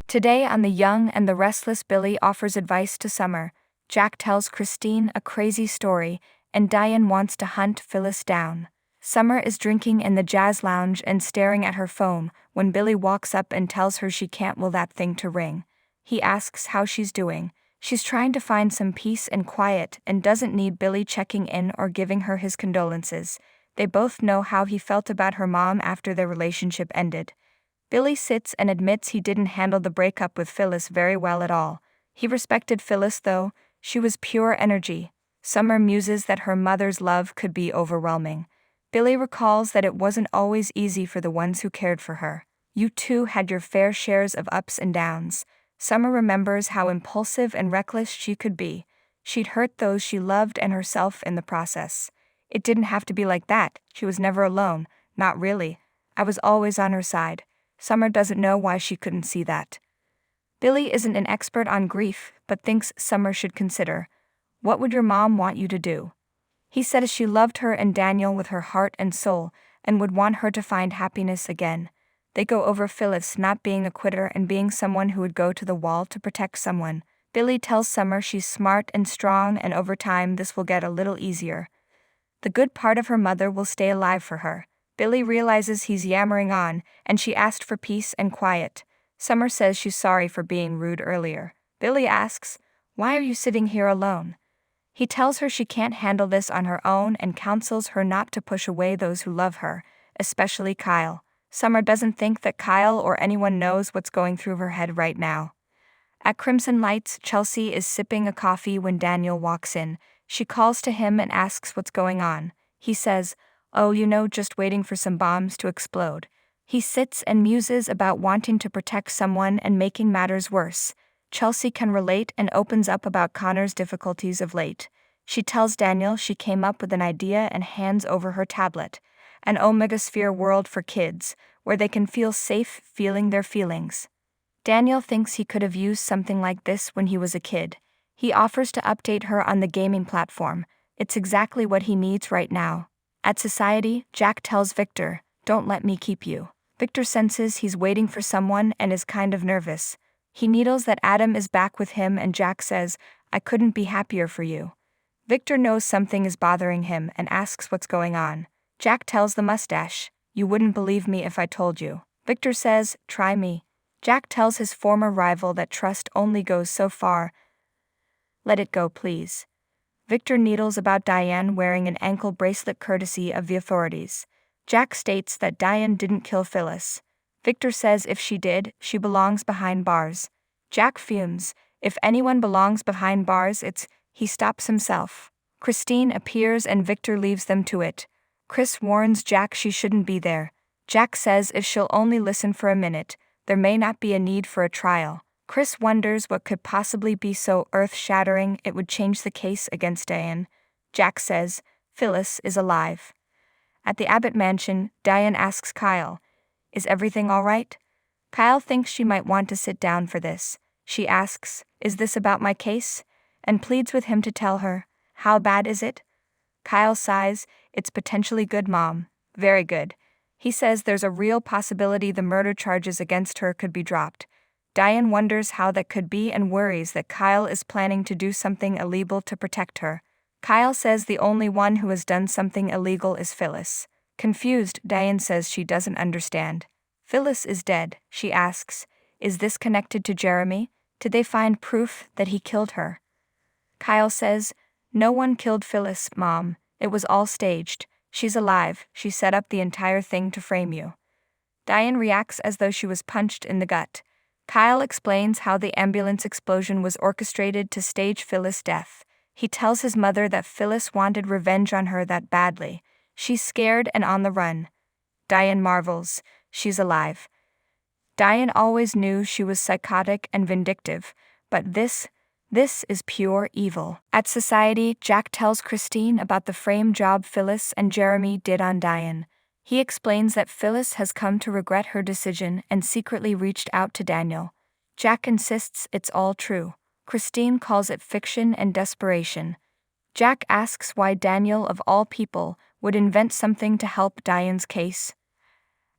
Today on The Young and the Restless, Billy offers advice to Summer, Jack tells Christine a crazy story, and Diane wants to hunt Phyllis down. Summer is drinking in the jazz lounge and staring at her phone when Billy walks up and tells her she can't will that thing to ring. He asks how she's doing. She's trying to find some peace and quiet and doesn't need Billy checking in or giving her his condolences. They both know how he felt about her mom after their relationship ended. Billy sits and admits he didn't handle the breakup with Phyllis very well at all. He respected Phyllis though, she was pure energy. Summer muses that her mother's love could be overwhelming. Billy recalls that it wasn't always easy for the ones who cared for her. You too had your fair shares of ups and downs. Summer remembers how impulsive and reckless she could be. She'd hurt those she loved and herself in the process. It didn't have to be like that, she was never alone, not really. I was always on her side. Summer doesn't know why she couldn't see that. Billy isn't an expert on grief, but thinks Summer should consider, what would your mom want you to do? He said she loved her and Daniel with her heart and soul, and would want her to find happiness again. They go over Phyllis not being a quitter and being someone who would go to the wall to protect someone. Billy tells Summer she's smart and strong, and over time this will get a little easier. The good part of her mother will stay alive for her. Billy realizes he's yammering on, and she asked for peace and quiet. Summer says she's sorry for being rude earlier. Billy asks, why are you sitting here alone? He tells her she can't handle this on her own and counsels her not to push away those who love her, especially Kyle. Summer doesn't think that Kyle or anyone knows what's going through her head right now. At Crimson Lights, Chelsea is sipping a coffee when Daniel walks in. She calls to him and asks what's going on. He says, oh, just waiting for some bombs to explode. He sits and muses about wanting to protect someone and making matters worse. Chelsea can relate and opens up about Connor's difficulties of late. She tells Daniel she came up with an idea and hands over her tablet, an Omegasphere world for kids, where they can feel safe feeling their feelings. Daniel thinks he could have used something like this when he was a kid. He offers to update her on the gaming platform. It's exactly what he needs right now. At Society, Jack tells Victor, don't let me keep you. Victor senses he's waiting for someone and is kind of nervous. He needles that Adam is back with him and Jack says, I couldn't be happier for you. Victor knows something is bothering him and asks what's going on. Jack tells the mustache, you wouldn't believe me if I told you. Victor says, try me. Jack tells his former rival that trust only goes so far. Let it go, please. Victor needles about Diane wearing an ankle bracelet courtesy of the authorities. Jack states that Diane didn't kill Phyllis. Victor says if she did, she belongs behind bars. Jack fumes. If anyone belongs behind bars, it's... He stops himself. Christine appears and Victor leaves them to it. Chris warns Jack she shouldn't be there. Jack says if she'll only listen for a minute, there may not be a need for a trial. Chris wonders what could possibly be so earth-shattering it would change the case against Diane. Jack says, Phyllis is alive. At the Abbott mansion, Diane asks Kyle, is everything all right? Kyle thinks she might want to sit down for this. She asks, is this about my case? And pleads with him to tell her, how bad is it? Kyle sighs, it's potentially good, Mom. Very good. He says there's a real possibility the murder charges against her could be dropped. Diane wonders how that could be and worries that Kyle is planning to do something illegal to protect her. Kyle says the only one who has done something illegal is Phyllis. Confused, Diane says she doesn't understand. Phyllis is dead, she asks. Is this connected to Jeremy? Did they find proof that he killed her? Kyle says, no one killed Phyllis, Mom. It was all staged. She's alive. She set up the entire thing to frame you. Diane reacts as though she was punched in the gut. Kyle explains how the ambulance explosion was orchestrated to stage Phyllis' death. He tells his mother that Phyllis wanted revenge on her that badly. She's scared and on the run. Diane marvels. She's alive. Diane always knew she was psychotic and vindictive, but this is pure evil. At Society, Jack tells Christine about the frame job Phyllis and Jeremy did on Diane. He explains that Phyllis has come to regret her decision and secretly reached out to Daniel. Jack insists it's all true. Christine calls it fiction and desperation. Jack asks why Daniel, of all people, would invent something to help Diane's case.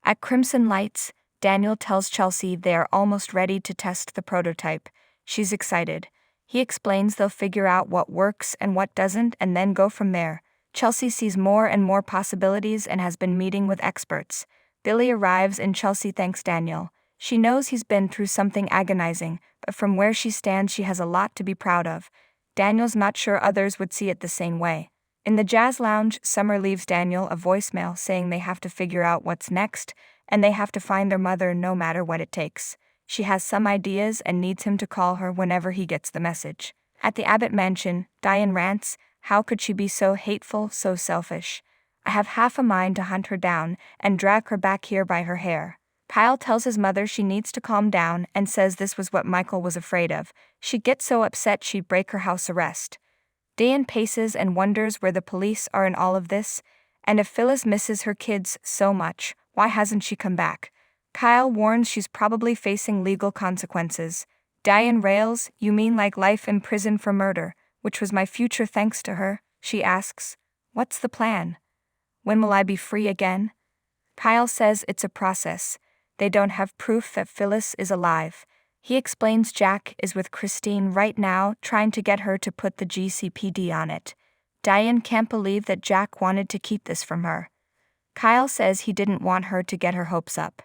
At Crimson Lights, Daniel tells Chelsea they are almost ready to test the prototype. She's excited. He explains they'll figure out what works and what doesn't and then go from there. Chelsea sees more and more possibilities and has been meeting with experts. Billy arrives and Chelsea thanks Daniel. She knows he's been through something agonizing, but from where she stands she has a lot to be proud of. Daniel's not sure others would see it the same way. In the jazz lounge, Summer leaves Daniel a voicemail saying they have to figure out what's next, and they have to find their mother no matter what it takes. She has some ideas and needs him to call her whenever he gets the message. At the Abbott mansion, Diane rants, "How could she be so hateful, so selfish? I have half a mind to hunt her down and drag her back here by her hair." Kyle tells his mother she needs to calm down and says this was what Michael was afraid of. She'd get so upset she'd break her house arrest. Diane paces and wonders where the police are in all of this, and if Phyllis misses her kids so much, why hasn't she come back? Kyle warns she's probably facing legal consequences. Diane rails, "You mean like life in prison for murder, which was my future thanks to her?" She asks, "What's the plan? When will I be free again?" Kyle says it's a process. They don't have proof that Phyllis is alive. He explains Jack is with Christine right now, trying to get her to put the GCPD on it. Diane can't believe that Jack wanted to keep this from her. Kyle says he didn't want her to get her hopes up.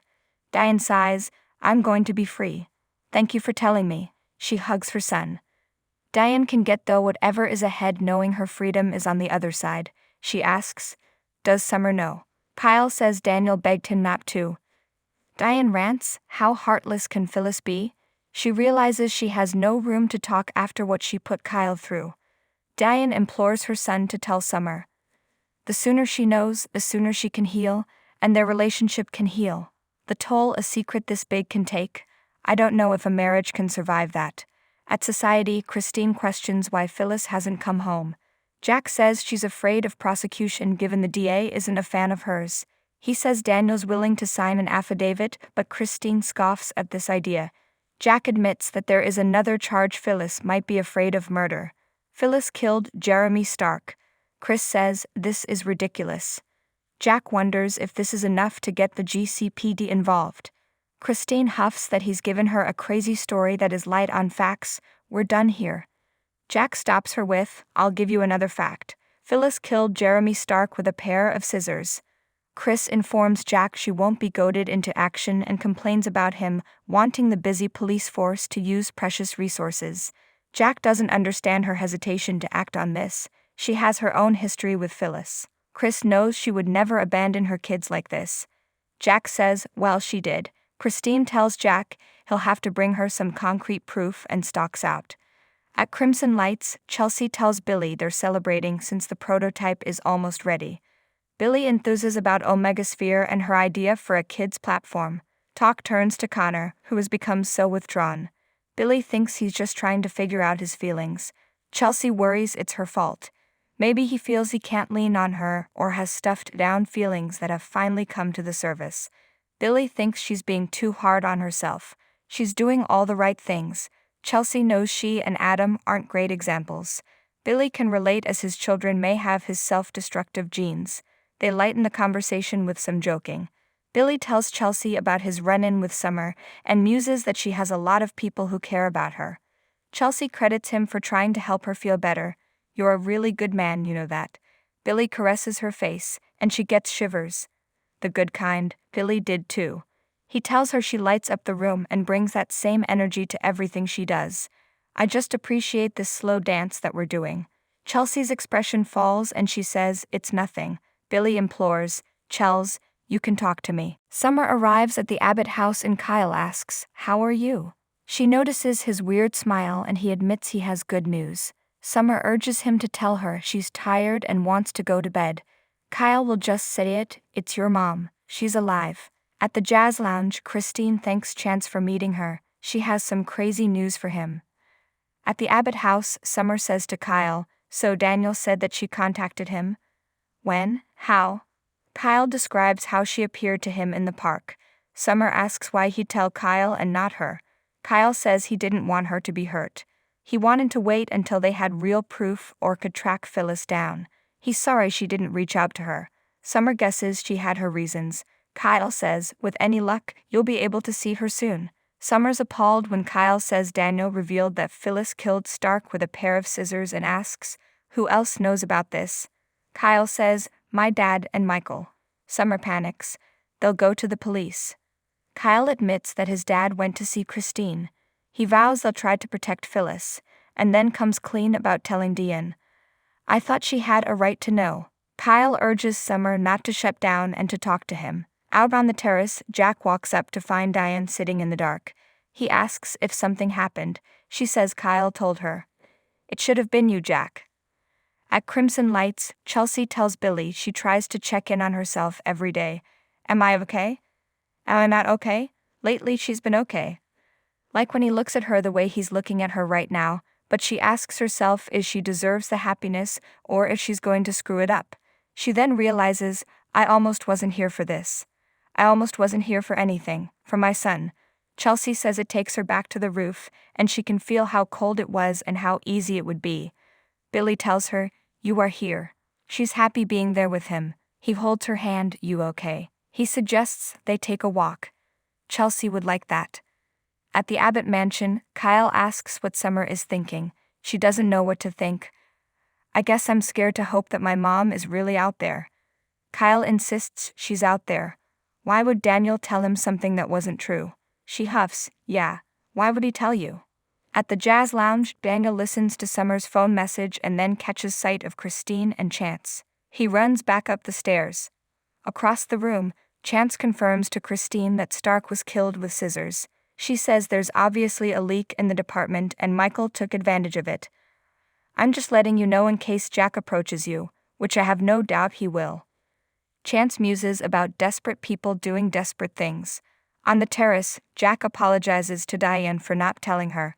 Diane sighs, "I'm going to be free. Thank you for telling me." She hugs her son. Diane can get though whatever is ahead knowing her freedom is on the other side. She asks, "Does Summer know?" Kyle says Daniel begged him not to. Diane rants, "How heartless can Phyllis be?" She realizes she has no room to talk after what she put Kyle through. Diane implores her son to tell Summer. The sooner she knows, the sooner she can heal, and their relationship can heal. The toll a secret this big can take, I don't know if a marriage can survive that. At Society, Christine questions why Phyllis hasn't come home. Jack says she's afraid of prosecution given the DA isn't a fan of hers. He says Daniel's willing to sign an affidavit, but Christine scoffs at this idea. Jack admits that there is another charge. Phyllis might be afraid of murder. Phyllis killed Jeremy Stark. Chris says this is ridiculous. Jack wonders if this is enough to get the GCPD involved. Christine huffs that he's given her a crazy story that is light on facts. We're done here. Jack stops her with, "I'll give you another fact. Phyllis killed Jeremy Stark with a pair of scissors." Chris informs Jack she won't be goaded into action and complains about him wanting the busy police force to use precious resources. Jack doesn't understand her hesitation to act on this. She has her own history with Phyllis. Chris knows she would never abandon her kids like this. Jack says, well, she did. Christine tells Jack he'll have to bring her some concrete proof and stalks out. At Crimson Lights, Chelsea tells Billy they're celebrating since the prototype is almost ready. Billy enthuses about Omegasphere and her idea for a kids' platform. Talk turns to Connor, who has become so withdrawn. Billy thinks he's just trying to figure out his feelings. Chelsea worries it's her fault. Maybe he feels he can't lean on her or has stuffed down feelings that have finally come to the surface. Billy thinks she's being too hard on herself. She's doing all the right things. Chelsea knows she and Adam aren't great examples. Billy can relate as his children may have his self-destructive genes. They lighten the conversation with some joking. Billy tells Chelsea about his run-in with Summer and muses that she has a lot of people who care about her. Chelsea credits him for trying to help her feel better. You're a really good man, you know that. Billy caresses her face, and she gets shivers. The good kind, Billy did too. He tells her she lights up the room and brings that same energy to everything she does. I just appreciate this slow dance that we're doing. Chelsea's expression falls and she says, it's nothing. Billy implores, Chels, you can talk to me. Summer arrives at the Abbott house and Kyle asks, how are you? She notices his weird smile and he admits he has good news. Summer urges him to tell her she's tired and wants to go to bed. Kyle will just say it, it's your mom, she's alive. At the jazz lounge, Christine thanks Chance for meeting her. She has some crazy news for him. At the Abbott house, Summer says to Kyle, so Daniel said that she contacted him? When? How? Kyle describes how she appeared to him in the park. Summer asks why he'd tell Kyle and not her. Kyle says he didn't want her to be hurt. He wanted to wait until they had real proof or could track Phyllis down. He's sorry she didn't reach out to her. Summer guesses she had her reasons. Kyle says, with any luck, you'll be able to see her soon. Summer's appalled when Kyle says Daniel revealed that Phyllis killed Stark with a pair of scissors and asks, who else knows about this? Kyle says, my dad and Michael. Summer panics. They'll go to the police. Kyle admits that his dad went to see Christine. He vows they'll try to protect Phyllis, and then comes clean about telling Diane. I thought she had a right to know. Kyle urges Summer not to shut down and to talk to him. Out on the terrace, Jack walks up to find Diane sitting in the dark. He asks if something happened. She says Kyle told her. It should have been you, Jack. At Crimson Lights, Chelsea tells Billy she tries to check in on herself every day. Am I okay? Am I not okay? Lately she's been okay. Like when he looks at her the way he's looking at her right now, but she asks herself if she deserves the happiness or if she's going to screw it up. She then realizes, I almost wasn't here for this. I almost wasn't here for anything, for my son. Chelsea says it takes her back to the roof, and she can feel how cold it was and how easy it would be. Billy tells her, you are here. She's happy being there with him. He holds her hand, you okay? He suggests they take a walk. Chelsea would like that. At the Abbott mansion, Kyle asks what Summer is thinking. She doesn't know what to think. I guess I'm scared to hope that my mom is really out there. Kyle insists she's out there. Why would Daniel tell him something that wasn't true? She huffs, yeah, why would he tell you? At the jazz lounge, Daniel listens to Summer's phone message and then catches sight of Christine and Chance. He runs back up the stairs. Across the room, Chance confirms to Christine that Stark was killed with scissors. She says there's obviously a leak in the department and Michael took advantage of it. I'm just letting you know in case Jack approaches you, which I have no doubt he will. Chance muses about desperate people doing desperate things. On the terrace, Jack apologizes to Diane for not telling her.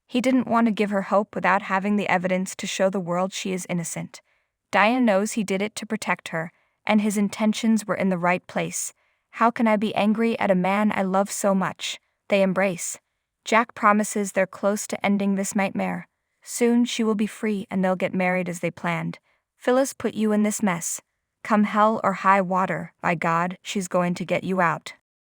He didn't want to give her hope without having the evidence to show the world she is innocent. Diane knows he did it to protect her, and his intentions were in the right place. How can I be angry at a man I love so much? They embrace. Jack promises they're close to ending this nightmare. Soon she will be free and they'll get married as they planned. Phyllis put you in this mess. Come hell or high water, by God, she's going to get you out.